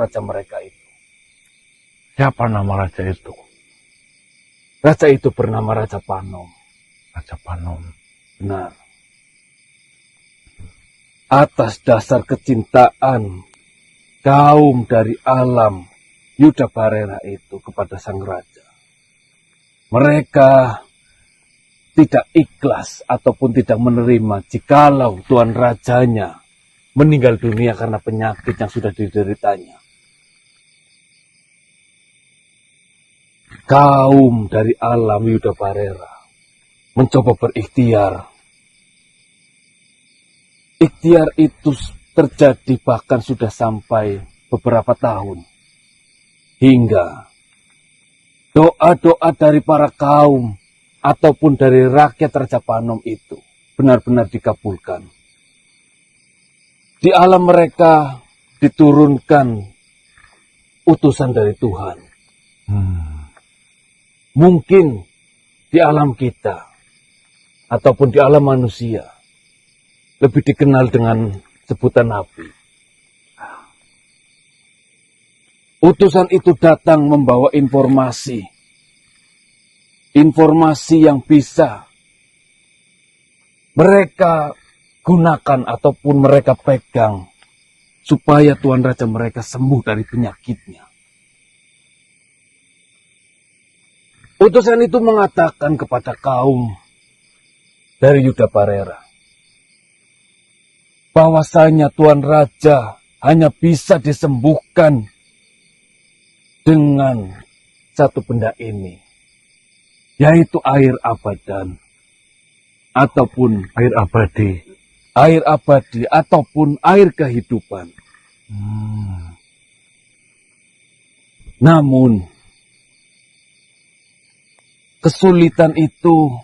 raja mereka itu. Siapa nama raja itu? Raja itu bernama Raja Panom. Raja Panom. Benar. Atas dasar kecintaan kaum dari alam Yudabarera itu kepada sang raja, mereka tidak ikhlas ataupun tidak menerima jikalau tuan rajanya meninggal dunia karena penyakit yang sudah dideritanya. Kaum dari alam Yudabarera mencoba berikhtiar. Ikhtiar itu terjadi bahkan sudah sampai beberapa tahun. Hingga doa-doa dari para kaum ataupun dari rakyat Raja Panom itu benar-benar dikabulkan. Di alam mereka diturunkan utusan dari Tuhan. Mungkin di alam kita ataupun di alam manusia lebih dikenal dengan sebutan nabi. Utusan itu datang membawa informasi yang bisa mereka gunakan ataupun mereka pegang supaya tuan raja mereka sembuh dari penyakitnya. Utusan itu mengatakan kepada kaum dari Yudabarera bahwasanya tuan raja hanya bisa disembuhkan dengan satu benda ini, yaitu air abadan ataupun Air abadi. Ataupun air kehidupan. Namun kesulitan itu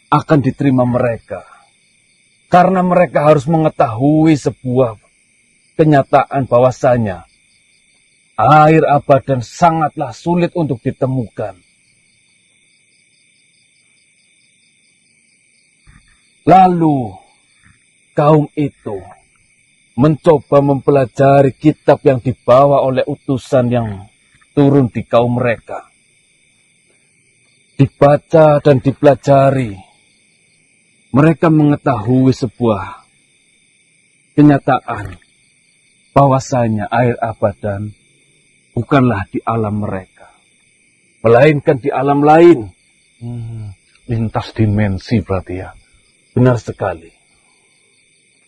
akan diterima mereka karena mereka harus mengetahui sebuah kenyataan bahwasanya air abadan sangatlah sulit untuk ditemukan. Lalu kaum itu mencoba mempelajari kitab yang dibawa oleh utusan yang turun di kaum mereka. Dibaca dan dipelajari, mereka mengetahui sebuah kenyataan bahwasanya air abadan bukanlah di alam mereka, melainkan di alam lain. Lintas dimensi berarti ya. Benar sekali.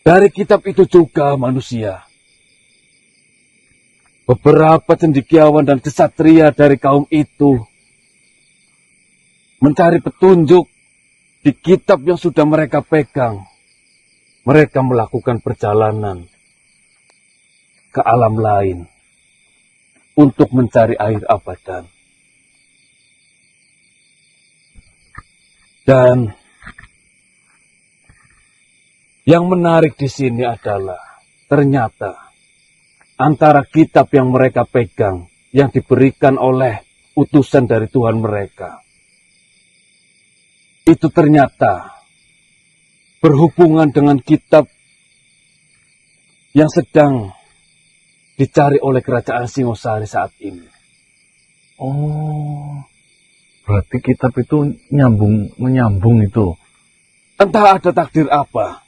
Dari kitab itu juga manusia, beberapa cendekiawan dan kesatria dari kaum itu mencari petunjuk di kitab yang sudah mereka pegang. Mereka melakukan perjalanan ke alam lain untuk mencari air abadan. Dan yang menarik di sini adalah ternyata antara kitab yang mereka pegang yang diberikan oleh utusan dari Tuhan mereka itu ternyata berhubungan dengan kitab yang sedang dicari oleh kerajaan Singosari saat ini. Oh, berarti kitab itu menyambung itu. Entah ada takdir apa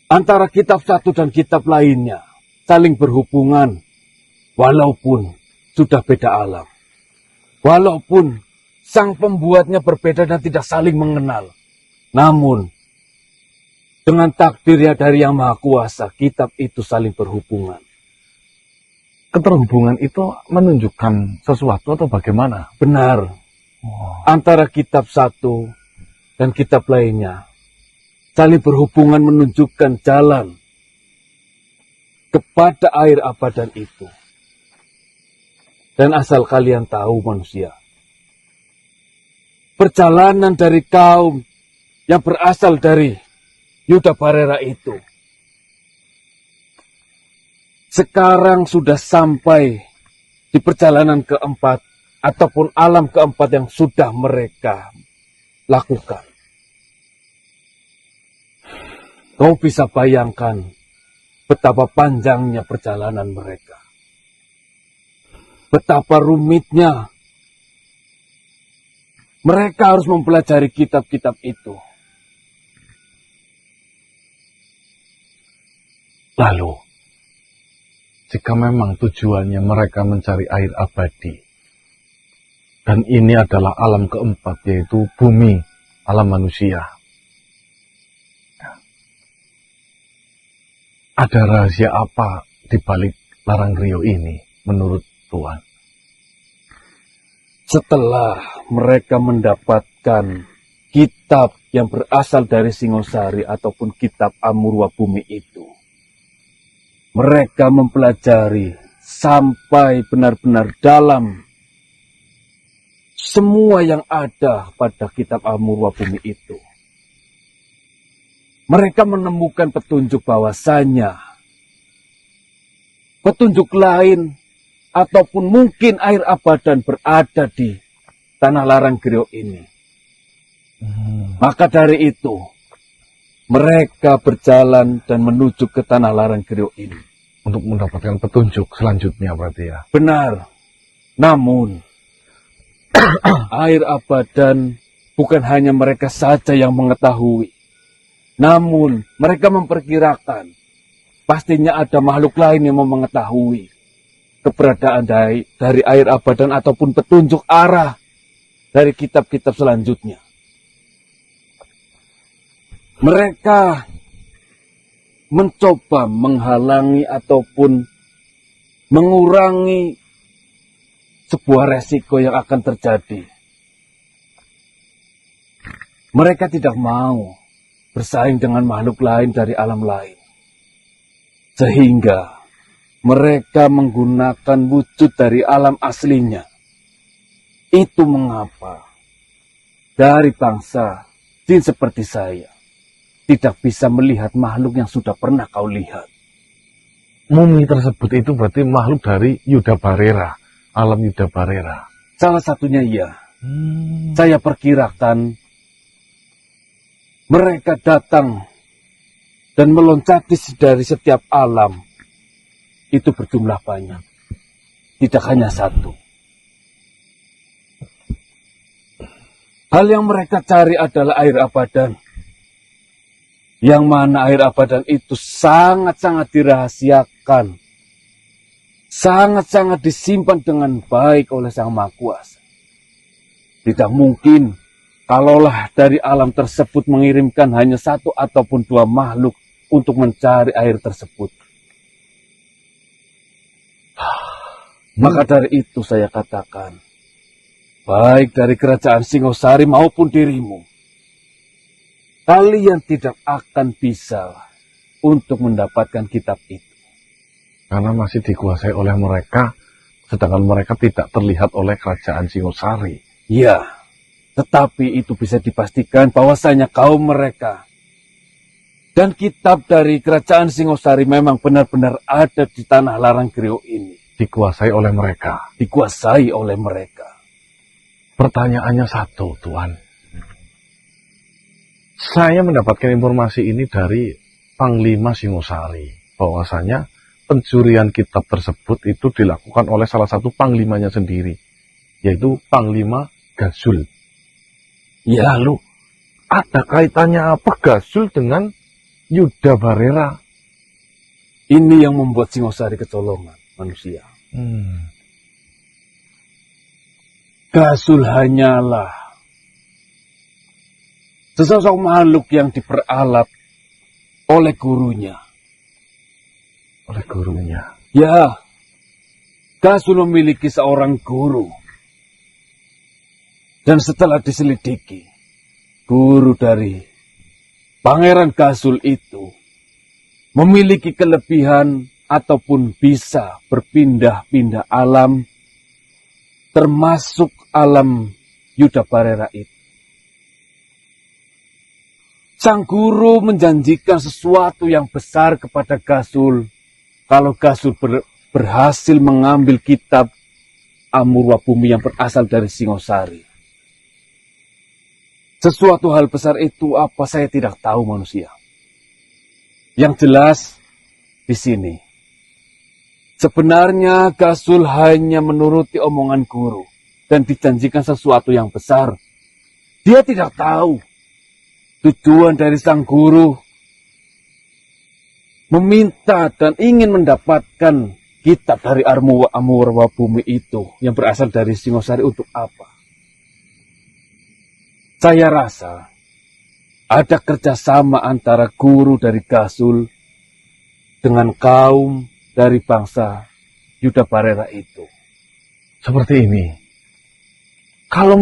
antara kitab satu dan kitab lainnya saling berhubungan walaupun sudah beda alam. Walaupun sang pembuatnya berbeda dan tidak saling mengenal. Namun dengan takdirnya dari Yang Maha Kuasa, kitab itu saling berhubungan. Keterhubungan itu menunjukkan sesuatu atau bagaimana? Benar. Antara kitab satu dan kitab lainnya saling berhubungan menunjukkan jalan kepada air abadan itu. Dan asal kalian tahu manusia, perjalanan dari kaum yang berasal dari Yudabarera itu sekarang sudah sampai di perjalanan keempat ataupun alam keempat yang sudah mereka lakukan. Kau bisa bayangkan betapa panjangnya perjalanan mereka. Betapa rumitnya mereka harus mempelajari kitab-kitab itu. Lalu, jika memang tujuannya mereka mencari air abadi, dan ini adalah alam keempat, yaitu bumi, alam manusia. Ada rahasia apa di balik larang Rio ini, menurut Tuan? Setelah mereka mendapatkan kitab yang berasal dari Singosari ataupun kitab Amurwa Bumi itu, mereka mempelajari sampai benar-benar dalam semua yang ada pada kitab Amurwa Bumi itu. Mereka menemukan petunjuk bahwasanya petunjuk lain ataupun mungkin air abadan berada di tanah larang Grio ini. Maka dari itu, mereka berjalan dan menuju ke tanah larang Grio ini. Untuk mendapatkan petunjuk selanjutnya berarti ya? Benar. Namun, air abadan bukan hanya mereka saja yang mengetahui. Namun, mereka memperkirakan pastinya ada makhluk lain yang mengetahui keberadaan dari air abadan ataupun petunjuk arah dari kitab-kitab selanjutnya. Mereka mencoba menghalangi ataupun mengurangi sebuah resiko yang akan terjadi. Mereka tidak mau bersaing dengan makhluk lain dari alam lain. Sehingga mereka menggunakan wujud dari alam aslinya. Itu mengapa dari bangsa jin seperti saya tidak bisa melihat makhluk yang sudah pernah kau lihat. Mumi tersebut itu berarti makhluk dari Yuda Barera, alam Yuda Barera. Salah satunya iya. Saya perkirakan mereka datang dan meloncati dari setiap alam. Itu berjumlah banyak. Tidak hanya satu. Hal yang mereka cari adalah air abadan. Yang mana air abadan itu sangat-sangat dirahasiakan. Sangat-sangat disimpan dengan baik oleh Sang Maha Kuasa. Tidak mungkin kalaulah dari alam tersebut mengirimkan hanya satu ataupun dua makhluk untuk mencari air tersebut. Maka dari itu saya katakan, baik dari kerajaan Singosari maupun dirimu, kalian tidak akan bisa untuk mendapatkan kitab itu. Karena masih dikuasai oleh mereka, sedangkan mereka tidak terlihat oleh kerajaan Singosari. Ya, tetapi itu bisa dipastikan bahwasanya kaum mereka dan kitab dari kerajaan Singosari memang benar-benar ada di tanah larang Grio ini. Dikuasai oleh mereka. Dikuasai oleh mereka. Pertanyaannya satu, Tuan. Saya mendapatkan informasi ini dari Panglima Singosari. Bahwasanya pencurian kitab tersebut itu dilakukan oleh salah satu panglimanya sendiri. Yaitu Panglima Gasul. Ya. Lalu, ada kaitannya apa Gasul dengan Yuda Barera? Ini yang membuat Singosari kecolongan manusia. Gasul hanyalah sesosok makhluk yang diperalat oleh gurunya. Oleh gurunya? Ya, Gasul memiliki seorang guru. Dan setelah diselidiki, guru dari Pangeran Gasul itu memiliki kelebihan ataupun bisa berpindah-pindah alam, termasuk alam Yuda Barera itu. Sang guru menjanjikan sesuatu yang besar kepada Gasul kalau Gasul berhasil mengambil kitab Amurwa Bumi yang berasal dari Singosari. Sesuatu hal besar itu apa saya tidak tahu manusia. Yang jelas, di sini. Sebenarnya Gasul hanya menuruti omongan guru dan dijanjikan sesuatu yang besar. Dia tidak tahu tujuan dari sang guru meminta dan ingin mendapatkan kitab dari Amurwa Bumi itu yang berasal dari Singosari untuk apa. Saya rasa ada kerjasama antara guru dari Gasul dengan kaum dari bangsa Yuda Barera itu. Seperti ini. Kalau